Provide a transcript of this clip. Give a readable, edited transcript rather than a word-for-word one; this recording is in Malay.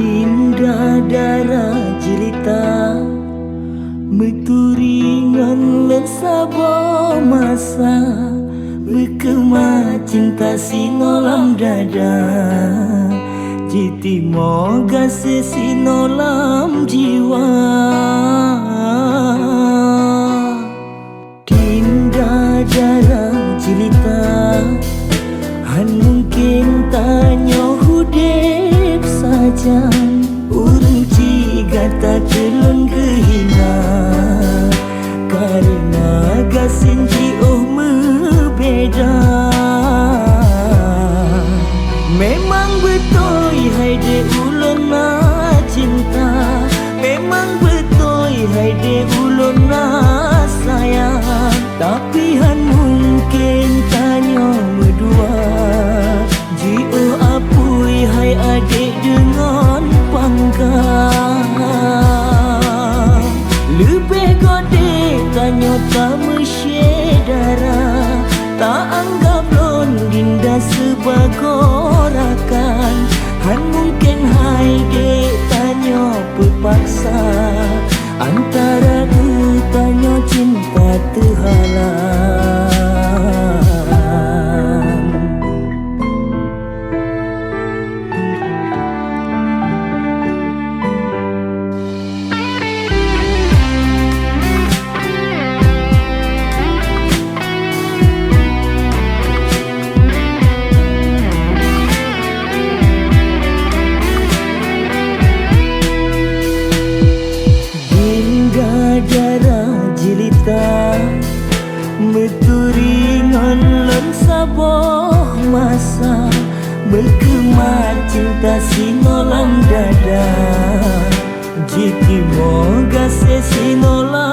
Dinda darah jelita Meturingan len sabo masa Berkemah cinta sinolam dada Jiti moga sesinolam jiwa Dinda darah jelita Han mungkin tanya hudep saja Urung ciga tak telun kehina Karena gasin jiuh membeda Memang betul hai de ulun na cinta Memang betul hai de ulun na sayang Tapi han mungkin tanya berdua Jiuh apui hai adik dengan pangkat Lebih gode tanya tak mesyedara Tak anggap lon dinda sebagai rakan Han mungkin hai dek tanya terpaksa Antara tanya cinta terhalang darah jelita Meturingan len saboh masa Berkemah cinta sinolam dada Jiti moga sesinolam